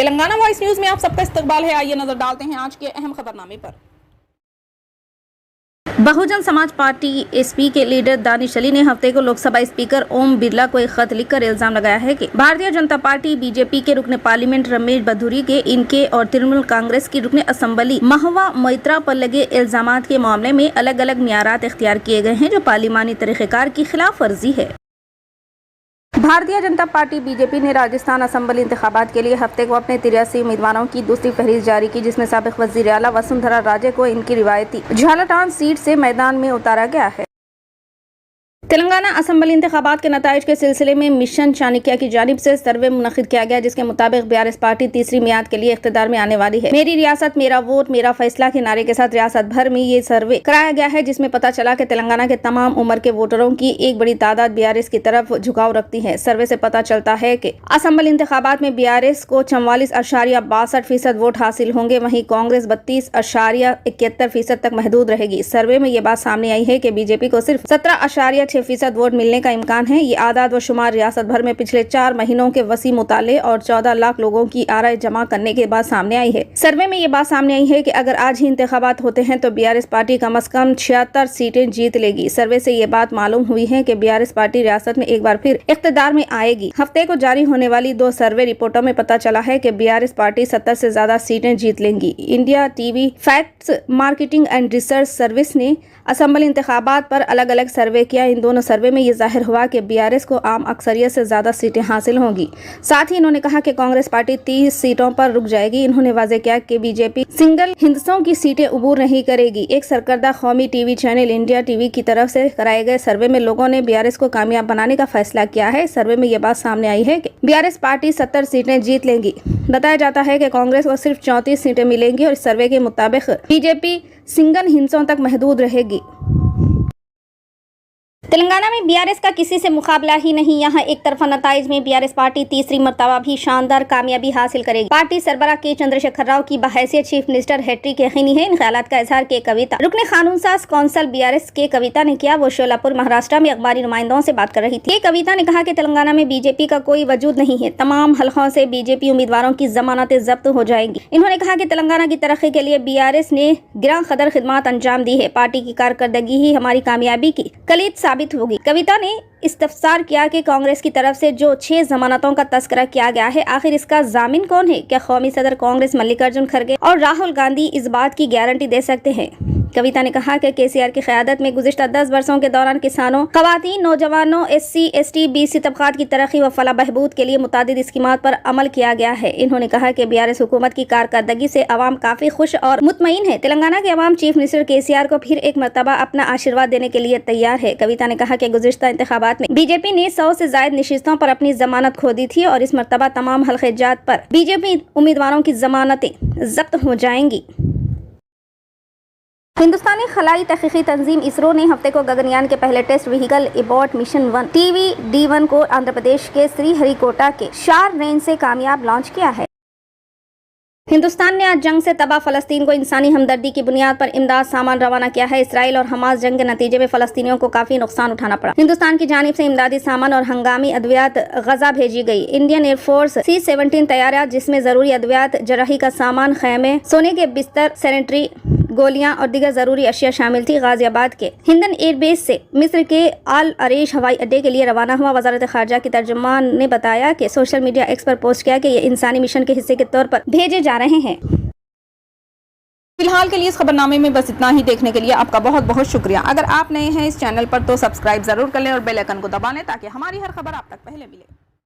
Telangana voice news में आप सबका इस्तकबाल है। आइए नजर डालते हैं आज के अहम खबरनामे पर। बहुजन समाज पार्टी एसपी के लीडर दानिश अली ने हफ्ते को लोकसभा स्पीकर ओम बिरला को एक खत लिखकर इल्जाम लगाया है कि भारतीय जनता पार्टी बीजेपी के रुकने पार्लियामेंट रमेश बधूरी के इनके और तृणमूल कांग्रेस की रुकने असेंबली महवा मोइत्रा पर लगे इल्जामात के मामले में अलग अलग म्यारात इख्तियार किए गए हैं जो पार्लिमानी तरीक़ेकार की खिलाफ वर्जी है। भारतीय जनता पार्टी बीजेपी ने राजस्थान असेंबली इंतखाबात के लिए हफ्ते को अपने 83 उम्मीदवारों की दूसरी फहरिस्त जारी की, जिसमें साबिक वज़ीर आला वसुंधरा राजे को इनकी रिवायती झालाटान सीट से मैदान में उतारा गया है। तेलंगाना असेंबली इंतखाबात के नताइज के सिलसिले में मिशन चाणक्य की जानिब से सर्वे मुनक़िद किया गया, जिसके मुताबिक बीआरएस पार्टी तीसरी मियाद के लिए इख्तिदार में आने वाली है। मेरी रियासत मेरा वोट मेरा फैसला के नारे के साथ रियासत भर में ये सर्वे कराया गया है, जिसमें पता चला कि तेलंगाना के तमाम उम्र के वोटरों की एक बड़ी तादाद बीआरएस की तरफ झुकाव रखती है। सर्वे से पता चलता है कि असेंबली इंतखाबात में बीआरएस को 44.62% वोट हासिल होंगे, वहीं कांग्रेस 32.71% तक महदूद रहेगी। सर्वे में ये बात सामने आई है कि बीजेपी को सिर्फ 17.6% वोट मिलने का इम्कान है। ये आदाद व शुमार रियासत भर में पिछले 4 महीनों के वसी मुताले और 14 लाख लोगों की आराय जमा करने के बाद सामने आई है। सर्वे में ये बात सामने आई है कि अगर आज ही इंतखाबात होते हैं तो बीआरएस पार्टी कम से कम 76 सीटें जीत लेगी। सर्वे से ये बात मालूम हुई है कि बीआरएस पार्टी रियासत में एक बार फिर इख्तिदार में आएगी। हफ्ते को जारी होने वाली 2 सर्वे रिपोर्टों में पता चला है कि बीआरएस पार्टी 70 से ज्यादा सीटें जीत लेंगी। India TV facts marketing and research service ने असेंबली इंतखाबात पर अलग अलग सर्वे किया। इन दोनों सर्वे में ये जाहिर हुआ कि बीआरएस को आम अक्सरियत से ज्यादा सीटें हासिल होंगी। साथ ही इन्होंने कहा कि कांग्रेस पार्टी 30 सीटों पर रुक जाएगी। इन्होंने वाज़ेह किया कि बीजेपी सिंगल हिंदसों की सीटें उबूर नहीं करेगी। एक सरकर्दा कौमी टीवी चैनल इंडिया टीवी की तरफ से कराए गए सर्वे में लोगों ने बीआरएस को कामयाब बनाने का फैसला किया है। सर्वे में ये बात सामने आई है कि बीआरएस पार्टी 70 सीटें जीत लेंगी। बताया जाता है कि कांग्रेस को सिर्फ 34 सीटें मिलेंगी और इस सर्वे के मुताबिक बीजेपी सिंगल हिंसों तक महदूद रहेगी। तेलंगाना में बीआरएस का किसी से मुकाबला ही नहीं। यहाँ एक तरफा नताइज में बीआरएस पार्टी तीसरी मर्तबा भी शानदार कामयाबी हासिल करेगी। पार्टी सरबराह के चंद्रशेखर राव की बहैसियत चीफ मिनिस्टर हैट्रिक यकीनी है। इन ख्यालात का इजहार के कविता रुकने कानून साज कौंसल बीआरएस के कविता ने किया। वो शोलापुर महाराष्ट्र में अखबारी नुमाइंदों से बात कर रही थी। कविता ने कहा कि तेलंगाना में बीजेपी का कोई वजूद नहीं है। तमाम हलकों से बीजेपी उम्मीदवारों की जमानतें जब्त हो जाएंगी। इन्होंने कहा कि तेलंगाना की तरक्की के लिए बीआरएस ने गिरां कदर खिदमत अंजाम दी है। पार्टी की कारकर्दगी ही हमारी कामयाबी की कलीद साबित होगी। कविता ने इस्तफसार किया कि कांग्रेस की तरफ से जो 6 जमानतों का तस्करा किया गया है, आखिर इसका जामिन कौन है? क्या कौमी सदर कांग्रेस मल्लिकार्जुन खड़गे और राहुल गांधी इस बात की गारंटी दे सकते हैं? कविता ने कहा कि केसीआर की क़यादत में गुज़िश्ता 10 वर्षों के दौरान किसानों, ख़वातीन, नौजवानों, SC, ST, BC तबक़ात की तरक्की व फलाह बहबूद के लिए मुतादिद स्कीमात पर अमल किया गया है। इन्होंने कहा कि बीआरएस हुकूमत की कारकर्दगी से अवाम काफ़ी खुश और मुतमईन है। तेलंगाना के अवाम चीफ मिनिस्टर केसीआर को फिर एक मरतबा अपना आशीर्वाद देने के लिए तैयार है। कविता ने कहा कि गुज़िश्ता इंतखाबात में बीजेपी ने 100 से ज़ायद नशिस्तों पर अपनी जमानत खो दी थी और इस मरतबा तमाम हल्के जात पर बीजेपी उम्मीदवारों की जमानतें जब्त हो जाएंगी। हिंदुस्तानी खलाई तहकीकी तंजीम इसरो ने हफ्ते को गगनयान के पहले test vehicle Abbott mission 1 TVD-1 को आंध्र प्रदेश के श्रीहरिकोटा के शार रेंज से कामयाब लॉन्च किया है। हिंदुस्तान ने आज जंग से तबाह फलस्तीन को इंसानी हमदर्दी की बुनियाद पर इमदाद सामान रवाना किया है। इसराइल और हमास जंग के नतीजे में फलस्तीनियों को काफी नुकसान उठाना पड़ा। हिंदुस्तान की जानिब से इमदादी सामान और हंगामी अद्वियात गजा भेजी गई। इंडियन एयरफोर्स C-17 तैयारा जिसमें जरूरी अद्वियात, जराही का सामान, खैमे, सोने के बिस्तर, सैनिटरी गोलियां और दीगर जरूरी अशिया शामिल थी। गाजियाबाद के हिंदन एयरबेस से मिस्र के आल अरेश हवाई अड्डे के लिए रवाना हुआ। वजारत खारजा की तर्जुमान ने बताया कि सोशल मीडिया एक्स पर पोस्ट किया कि ये इंसानी मिशन के हिस्से के तौर पर भेजे जा रहे हैं। फिलहाल के लिए इस खबरनामे में बस इतना ही। देखने के लिए आपका बहुत बहुत शुक्रिया। अगर आप नए हैं इस चैनल पर तो सब्सक्राइब जरूर कर लें और बेल आइकन को दबा लें ताकि हमारी हर खबर आप तक पहले मिले।